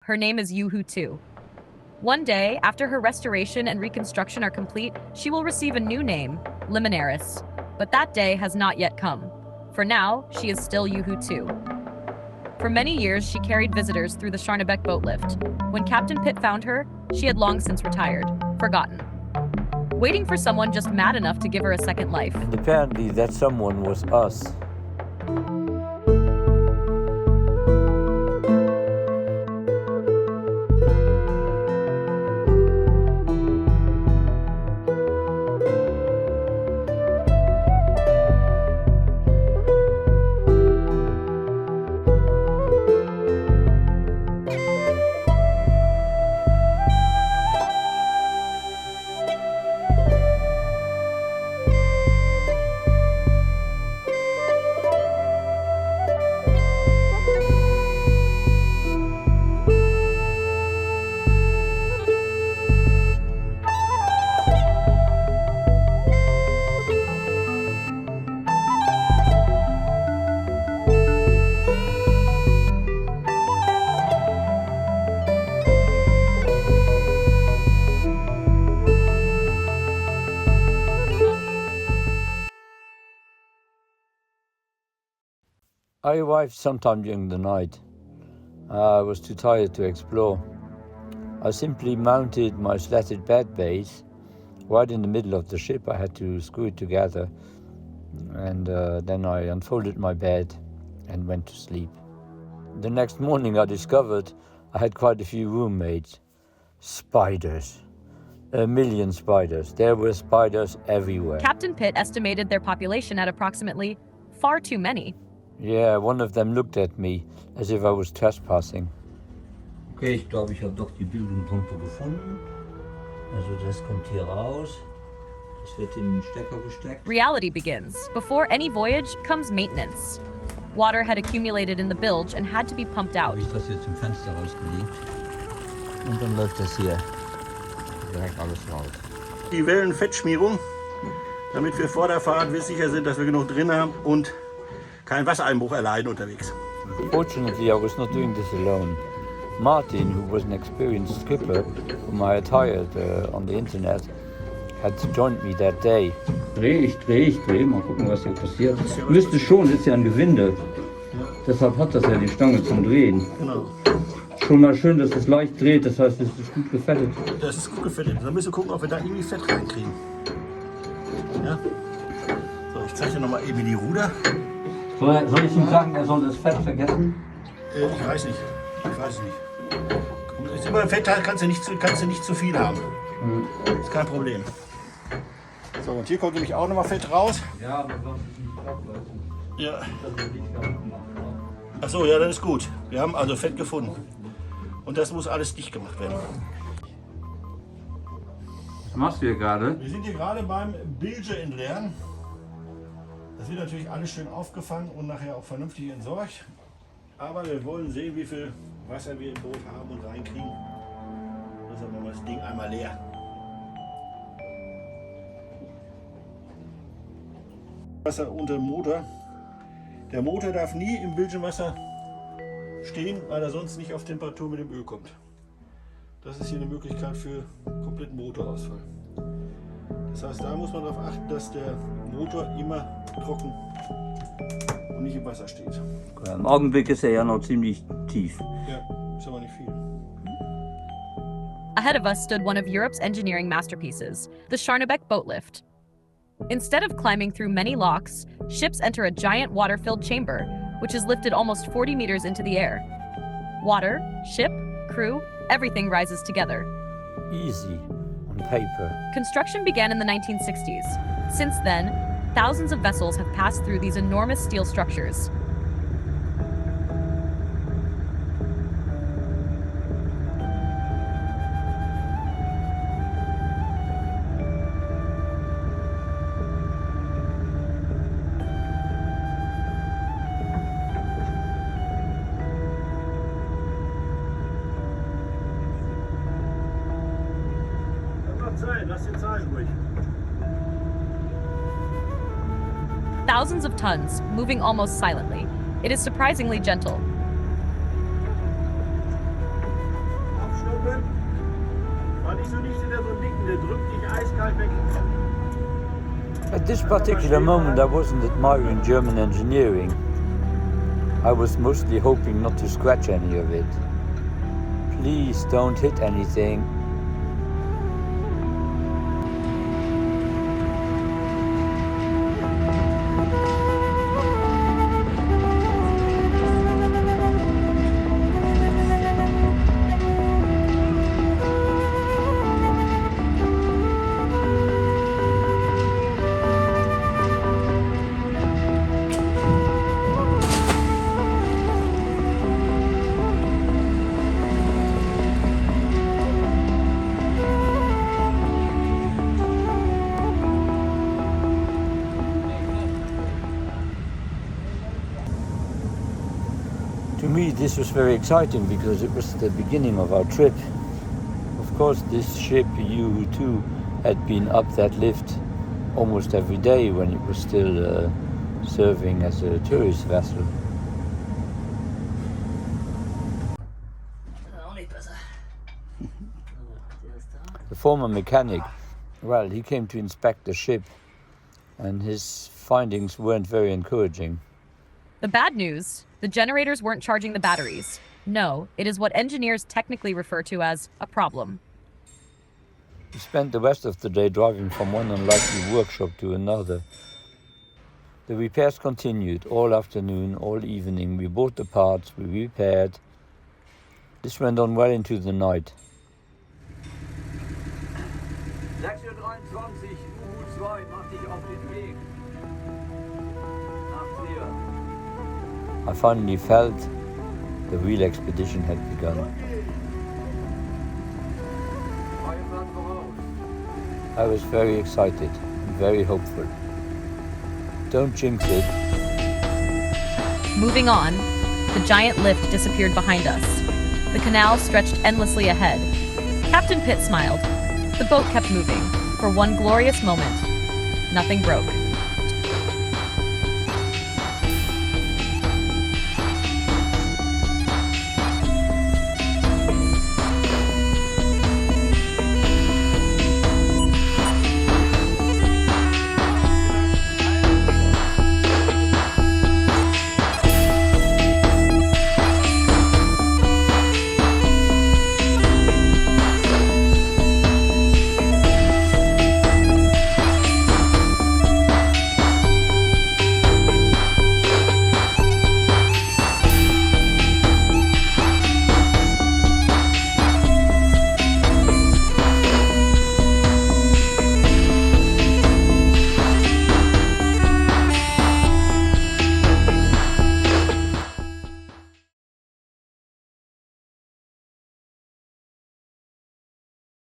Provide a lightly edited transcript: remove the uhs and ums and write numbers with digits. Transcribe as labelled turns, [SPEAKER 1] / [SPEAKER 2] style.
[SPEAKER 1] Her name is Yuhu 2. One day, after her restoration and reconstruction are complete, she will receive a new name, LIminaris. But that day has not yet come. For now, she is still Yuhu 2. For many years, she carried visitors through the Scharnebeck boatlift. When Captain Pitt found her, she had long since retired, forgotten, waiting for someone just mad enough to give her a second life.
[SPEAKER 2] And apparently that someone was us. I arrived sometime during the night. I was too tired to explore. I simply mounted my slatted bed base right in the middle of the ship. I had to screw it together, and then I unfolded my bed and went to sleep. The next morning I discovered I had quite a few roommates. Spiders. A million spiders. There were spiders everywhere.
[SPEAKER 1] Captain Pitt estimated their population at approximately far too many.
[SPEAKER 2] Yeah, one of them looked at me as if I was trespassing.
[SPEAKER 3] Okay, ich glaube, ich habe doch die Bildungspumpe gefunden. Also das kommt hier raus. Das wird in den Stecker gesteckt.
[SPEAKER 1] Reality begins. Before any voyage comes maintenance. Water had accumulated in the bilge and had to be pumped out.
[SPEAKER 3] Habe ich das jetzt im Fenster rausgelegt. Und dann läuft das hier direkt alles raus.
[SPEAKER 4] Die Wellenfettschmierung, damit wir vor der Fahrt sicher sind, dass wir genug drin haben und keinen Wassereinbruch erleiden unterwegs.
[SPEAKER 2] Fortunately, I was not doing this alone. Martin, who was an experienced skipper, whom I had hired on the internet, had joined me that day.
[SPEAKER 3] Ich drehe. Mal gucken, was hier passiert. Müsste schon, ist ja ein Gewinde. Deshalb hat das ja die Stange zum Drehen.
[SPEAKER 4] Genau.
[SPEAKER 3] Schon mal schön, dass es leicht dreht, das heißt, es ist gut gefettet.
[SPEAKER 4] Das ist gut gefettet. Dann müssen wir gucken, ob wir da irgendwie Fett reinkriegen. Ja? So, ich zeige dir nochmal eben die Ruder.
[SPEAKER 3] Soll ich ihm sagen, er soll das Fett vergessen?
[SPEAKER 4] Ich weiß nicht. Ist immer Fett kannst du nicht zu viel haben. Ist kein Problem. So, und hier kommt nämlich auch nochmal Fett raus.
[SPEAKER 3] Ja, aber das ist nicht ableiten.
[SPEAKER 4] Ja. Achso, ja, das ist gut. Wir haben also Fett gefunden. Und das muss alles dicht gemacht werden.
[SPEAKER 3] Was machst du hier gerade?
[SPEAKER 4] Wir sind hier gerade beim Bilge entleeren. Das wird natürlich alles schön aufgefangen und nachher auch vernünftig entsorgt. Aber wir wollen sehen, wie viel Wasser wir im Boot haben und reinkriegen. Deshalb machen wir das Ding einmal leer. Wasser unter dem Motor. Der Motor darf nie im Bilgenwasser stehen, weil er sonst nicht auf Temperatur mit dem Öl kommt. Das ist hier eine Möglichkeit für kompletten Motorausfall. Das heißt, da muss man darauf achten, dass der Motor immer trocken und nicht im Wasser steht.
[SPEAKER 3] Im Augenblick ist er ja noch ziemlich tief.
[SPEAKER 4] Ja, ist aber nicht viel.
[SPEAKER 1] Ahead of us stood one of Europe's engineering masterpieces, the Scharnebeck boatlift. Instead of climbing through many locks, ships enter a giant water-filled chamber, which is lifted almost 40 meters into the air. Water, ship, crew, everything rises together.
[SPEAKER 2] Easy, on paper.
[SPEAKER 1] Construction began in the 1960s. Since then, thousands of vessels have passed through these enormous steel structures.
[SPEAKER 4] Lass den Zahlen ruhig.
[SPEAKER 1] Thousands of tons, moving almost silently. It is surprisingly gentle.
[SPEAKER 4] Typen. War nicht so nicht der so einen dicken, der drückt dich eiskalt weg.
[SPEAKER 2] At this particular moment, I wasn't admiring German engineering. I was mostly hoping not to scratch any of it. Please don't hit anything. To me, this was very exciting because it was the beginning of our trip. Of course, this ship, U2, had been up that lift almost every day when it was still serving as a tourist vessel. The former mechanic, well, he came to inspect the ship, and his findings weren't very encouraging.
[SPEAKER 1] The bad news, the generators weren't charging the batteries. No, it is what engineers technically refer to as a problem.
[SPEAKER 2] We spent the rest of the day driving from one unlikely workshop to another. The repairs continued all afternoon, all evening. We bought the parts, we repaired. This went on well into the night.
[SPEAKER 3] 6:23 U2, mach dich auf den Weg. Nach Trier.
[SPEAKER 2] I finally felt the real expedition had begun. I was very excited and very hopeful. Don't jinx it.
[SPEAKER 1] Moving on, the giant lift disappeared behind us. The canal stretched endlessly ahead. Captain Pitt smiled. The boat kept moving. For one glorious moment, nothing broke.